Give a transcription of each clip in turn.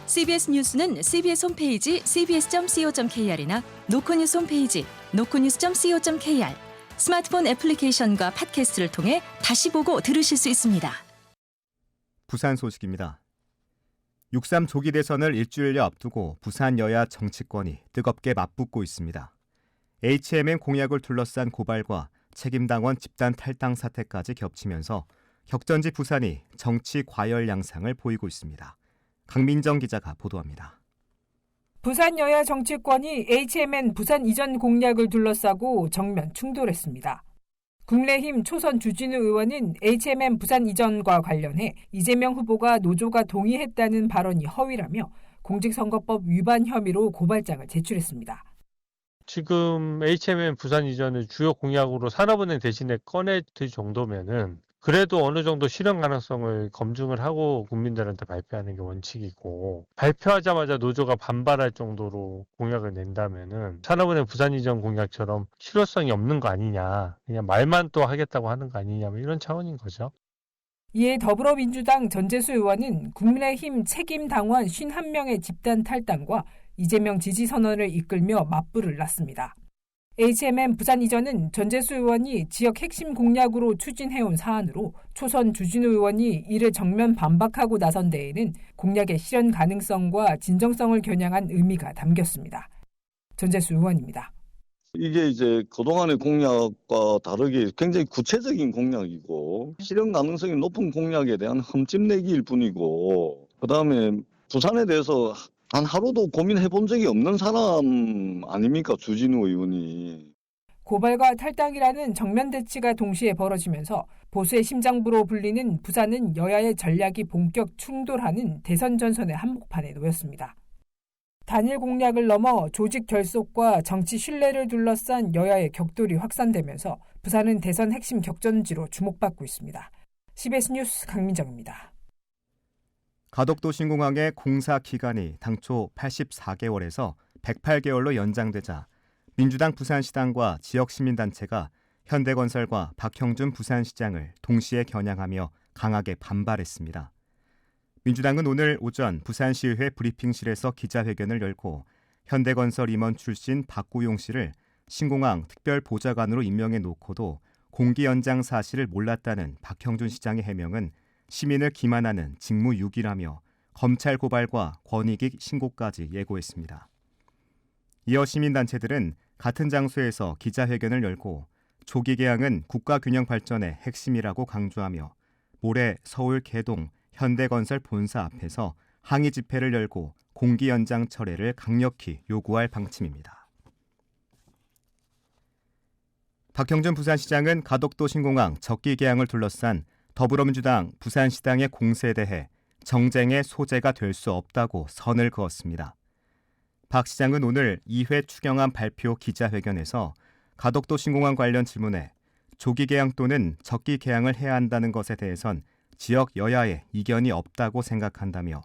CBS 뉴스는 CBS 홈페이지 cbs.co.kr이나 노컷뉴스 홈페이지 노컷뉴스.co.kr, 스마트폰 애플리케이션과 팟캐스트를 통해 다시 보고 들으실 수 있습니다. 부산 소식입니다. 6.3 조기 대선을 일주일여 앞두고 부산 여야 정치권이 뜨겁게 맞붙고 있습니다. HMM 공약을 둘러싼 고발과 책임당원 집단 탈당 사태까지 겹치면서 격전지 부산이 정치 과열 양상을 보이고 있습니다. 강민정 기자가 보도합니다. 부산 여야 정치권이 HMN 부산 이전 공약을 둘러싸고 정면 충돌했습니다. 국민의힘 초선 주진우 의원은 HMN 부산 이전과 관련해 이재명 후보가 노조가 동의했다는 발언이 허위라며 공직선거법 위반 혐의로 고발장을 제출했습니다. 지금 HMN 부산 이전을 주요 공약으로 산업은행 대신에 꺼내들 정도면은 그래도 어느 정도 실현 가능성을 검증을 하고 국민들한테 발표하는 게 원칙이고, 발표하자마자 노조가 반발할 정도로 공약을 낸다면은 산업은행 부산 이전 공약처럼 실효성이 없는 거 아니냐, 그냥 말만 또 하겠다고 하는 거 아니냐, 뭐 이런 차원인 거죠. 이에 더불어민주당 전재수 의원은 국민의힘 책임 당원 51명의 집단 탈당과 이재명 지지 선언을 이끌며 맞불을 놨습니다. HMM 부산 이전은 전재수 의원이 지역 핵심 공약으로 추진해온 사안으로 초선 주진우 의원이 이를 정면 반박하고 나선 데에는 공약의 실현 가능성과 진정성을 겨냥한 의미가 담겼습니다. 전재수 의원입니다. 이게 이제 그동안의 공약과 다르게 굉장히 구체적인 공약이고 실현 가능성이 높은 공약에 대한 흠집내기일 뿐이고, 그다음에 부산에 대해서 단 하루도 고민해 본 적이 없는 사람 아닙니까, 주진우 의원이. 고발과 탈당이라는 정면 대치가 동시에 벌어지면서 보수의 심장부로 불리는 부산은 여야의 전략이 본격 충돌하는 대선 전선의 한복판에 놓였습니다. 단일 공약을 넘어 조직 결속과 정치 신뢰를 둘러싼 여야의 격돌이 확산되면서 부산은 대선 핵심 격전지로 주목받고 있습니다. CBS 뉴스 강민정입니다. 가덕도 신공항의 공사 기간이 당초 84개월에서 108개월로 연장되자 민주당 부산시당과 지역시민단체가 현대건설과 박형준 부산시장을 동시에 겨냥하며 강하게 반발했습니다. 민주당은 오늘 오전 부산시의회 브리핑실에서 기자회견을 열고 현대건설 임원 출신 박구용 씨를 신공항 특별보좌관으로 임명해 놓고도 공기 연장 사실을 몰랐다는 박형준 시장의 해명은 시민을 기만하는 직무유기라며 검찰 고발과 권익익 신고까지 예고했습니다. 이어 시민단체들은 같은 장소에서 기자회견을 열고 조기 개항은 국가균형 발전의 핵심이라고 강조하며 모레 서울 개동 현대건설 본사 앞에서 항의 집회를 열고 공기 연장 철회를 강력히 요구할 방침입니다. 박형준 부산시장은 가덕도 신공항 적기 개항을 둘러싼 더불어민주당 부산시당의 공세에 대해 정쟁의 소재가 될 수 없다고 선을 그었습니다. 박 시장은 오늘 2회 추경안 발표 기자회견에서 가덕도 신공항 관련 질문에 조기 개항 또는 적기 개항을 해야 한다는 것에 대해선 지역 여야의 이견이 없다고 생각한다며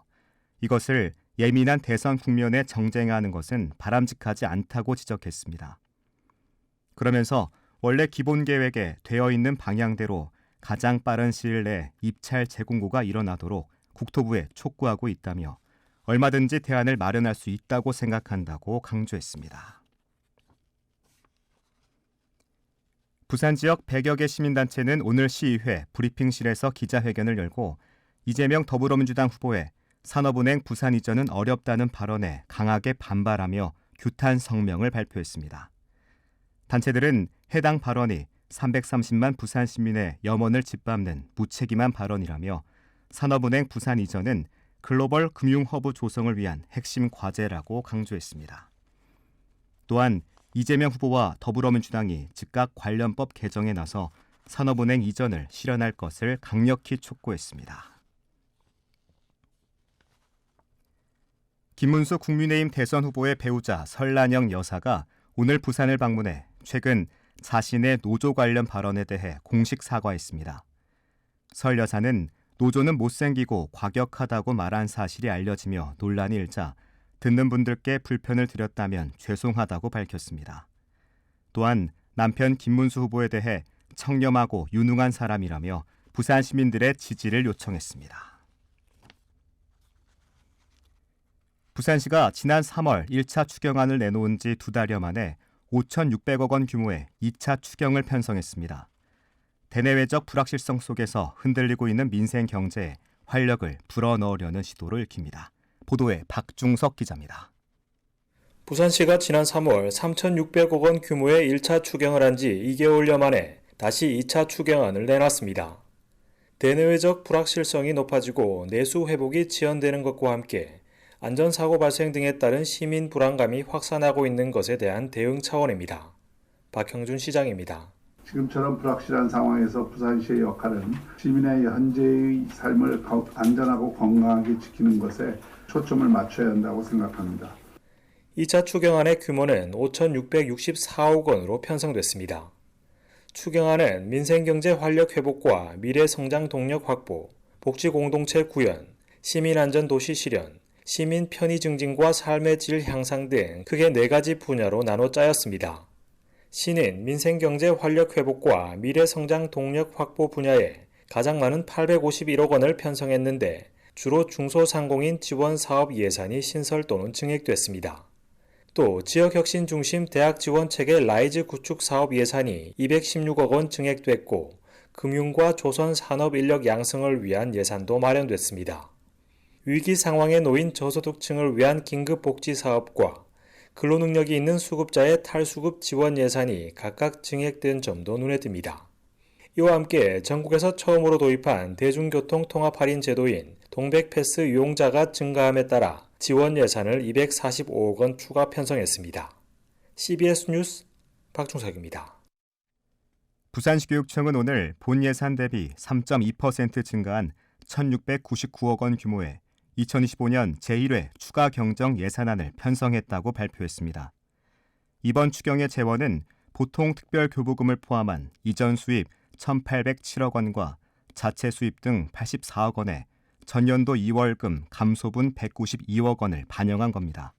이것을 예민한 대선 국면에 정쟁하는 것은 바람직하지 않다고 지적했습니다. 그러면서 원래 기본 계획에 되어 있는 방향대로 가장 빠른 시일 내에 입찰 재공고가 일어나도록 국토부에 촉구하고 있다며 얼마든지 대안을 마련할 수 있다고 생각한다고 강조했습니다. 부산 지역 100여 개 시민단체는 오늘 시의회 브리핑실에서 기자회견을 열고 이재명 더불어민주당 후보의 산업은행 부산 이전은 어렵다는 발언에 강하게 반발하며 규탄 성명을 발표했습니다. 단체들은 해당 발언이 330만 부산 시민의 염원을 짓밟는 무책임한 발언이라며 산업은행 부산 이전은 글로벌 금융허브 조성을 위한 핵심 과제라고 강조했습니다. 또한 이재명 후보와 더불어민주당이 즉각 관련법 개정에 나서 산업은행 이전을 실현할 것을 강력히 촉구했습니다. 김문수 국민의힘 대선 후보의 배우자 설란영 여사가 오늘 부산을 방문해 최근 자신의 노조 관련 발언에 대해 공식 사과했습니다. 설 여사는 노조는 못생기고 과격하다고 말한 사실이 알려지며 논란이 일자 듣는 분들께 불편을 드렸다면 죄송하다고 밝혔습니다. 또한 남편 김문수 후보에 대해 청렴하고 유능한 사람이라며 부산 시민들의 지지를 요청했습니다. 부산시가 지난 3월 1차 추경안을 내놓은 지 2달여 만에 5,600억 원 규모의 2차 추경을 편성했습니다. 대내외적 불확실성 속에서 흔들리고 있는 민생 경제에 활력을 불어넣으려는 시도를 익힙니다. 보도에 박중석 기자입니다. 부산시가 지난 3월 3,600억 원 규모의 1차 추경을 한 지 2개월여 만에 다시 2차 추경안을 내놨습니다. 대내외적 불확실성이 높아지고 내수 회복이 지연되는 것과 함께 안전사고 발생 등에 따른 시민 불안감이 확산하고 있는 것에 대한 대응 차원입니다. 박형준 시장입니다. 지금처럼 불확실한 상황에서 부산시의 역할은 시민의 현재의 삶을 안전하고 건강하게 지키는 것에 초점을 맞춰야 한다고 생각합니다. 2차 추경안의 규모는 5,664억 원으로 편성됐습니다. 추경안은 민생경제 활력 회복과 미래성장 동력 확보, 복지공동체 구현, 시민안전도시 실현, 시민 편의 증진과 삶의 질 향상 등 크게 4가지 분야로 나눠 짜였습니다. 시는 민생경제 활력 회복과 미래성장 동력 확보 분야에 가장 많은 851억 원을 편성했는데 주로 중소상공인 지원 사업 예산이 신설 또는 증액됐습니다. 또 지역혁신 중심 대학 지원 체계 라이즈 구축 사업 예산이 216억 원 증액됐고 금융과 조선 산업 인력 양성을 위한 예산도 마련됐습니다. 위기 상황에 놓인 저소득층을 위한 긴급복지 사업과 근로능력이 있는 수급자의 탈수급 지원 예산이 각각 증액된 점도 눈에 띕니다. 이와 함께 전국에서 처음으로 도입한 대중교통 통합 할인 제도인 동백패스 이용자가 증가함에 따라 지원 예산을 245억 원 추가 편성했습니다. CBS 뉴스 박중석입니다. 부산시 교육청은 오늘 본 예산 대비 3.2% 증가한 1,699억 원 규모의 2025년 제1회 추가 경정 예산안을 편성했다고 발표했습니다. 이번 추경의 재원은 보통 특별교부금을 포함한 이전 수입 1,807억 원과 자체 수입 등 84억 원에 전년도 2월금 감소분 192억 원을 반영한 겁니다.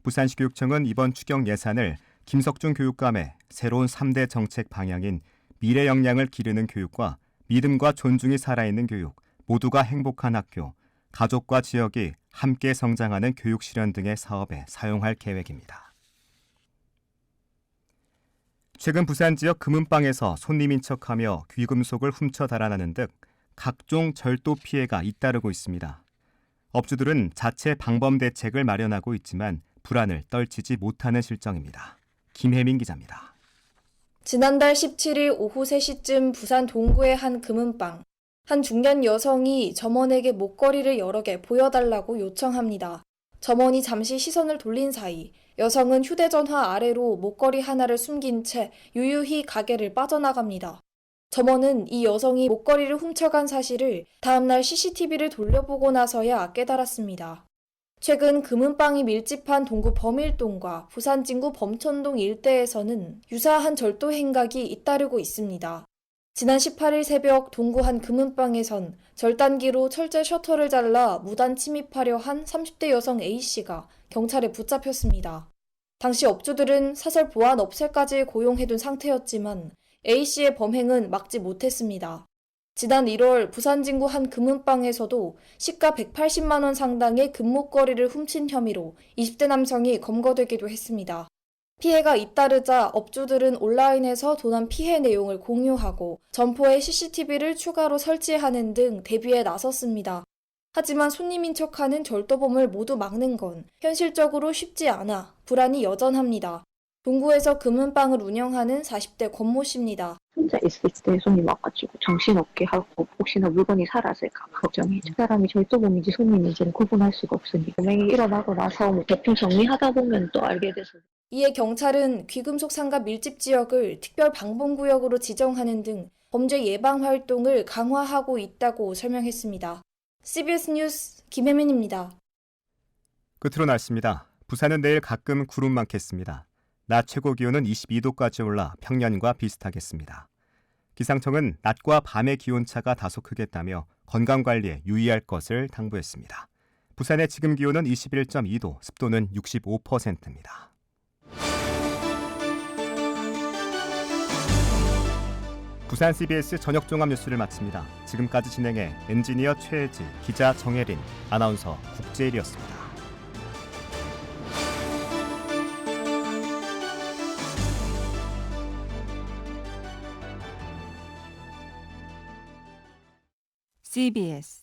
부산시 교육청은 이번 추경 예산을 김석중 교육감의 새로운 3대 정책 방향인 미래 역량을 기르는 교육과 믿음과 존중이 살아있는 교육, 모두가 행복한 학교, 가족과 지역이 함께 성장하는 교육 실현 등의 사업에 사용할 계획입니다. 최근 부산 지역 금은방에서 손님인 척하며 귀금속을 훔쳐 달아나는 등 각종 절도 피해가 잇따르고 있습니다. 업주들은 자체 방범 대책을 마련하고 있지만 불안을 떨치지 못하는 실정입니다. 김혜민 기자입니다. 지난달 17일 오후 3시쯤 부산 동구의 한 금은방. 한 중년 여성이 점원에게 목걸이를 여러 개 보여달라고 요청합니다. 점원이 잠시 시선을 돌린 사이 여성은 휴대전화 아래로 목걸이 하나를 숨긴 채 유유히 가게를 빠져나갑니다. 점원은 이 여성이 목걸이를 훔쳐간 사실을 다음날 CCTV를 돌려보고 나서야 깨달았습니다. 최근 금은방이 밀집한 동구 범일동과 부산 진구 범천동 일대에서는 유사한 절도 행각이 잇따르고 있습니다. 지난 18일 새벽 동구 한 금은방에선 절단기로 철제 셔터를 잘라 무단 침입하려 한 30대 여성 A씨가 경찰에 붙잡혔습니다. 당시 업주들은 사설 보안 업체까지 고용해둔 상태였지만 A씨의 범행은 막지 못했습니다. 지난 1월 부산 진구 한 금은방에서도 시가 180만 원 상당의 금목걸이를 훔친 혐의로 20대 남성이 검거되기도 했습니다. 피해가 잇따르자 업주들은 온라인에서 도난 피해 내용을 공유하고 점포에 CCTV를 추가로 설치하는 등 대비에 나섰습니다. 하지만 손님인 척하는 절도범을 모두 막는 건 현실적으로 쉽지 않아 불안이 여전합니다. 동구에서 금은방을 운영하는 40대 권모 씨입니다. 혼자 있을 때 손님 와가지고 정신없게 하고 혹시나 물건이 사라질까 걱정이죠. 그 사람이 절도범인지 손님인지는 구분할 수가 없으니 범행이 일어나고 나서 대충 정리하다 보면 또 알게 돼서. 이에 경찰은 귀금속 상가 밀집 지역을 특별 방범구역으로 지정하는 등 범죄 예방 활동을 강화하고 있다고 설명했습니다. CBS 뉴스 김혜민입니다. 끝으로 날씨입니다. 부산은 내일 가끔 구름 많겠습니다. 낮 최고 기온은 22도까지 올라 평년과 비슷하겠습니다. 기상청은 낮과 밤의 기온차가 다소 크겠다며 건강관리에 유의할 것을 당부했습니다. 부산의 지금 기온은 21.2도, 습도는 65%입니다. 부산 CBS 저녁 종합 뉴스를 마칩니다. 지금까지 진행해 엔지니어 최혜지, 기자 정혜린, 아나운서 국재일이었습니다. CBS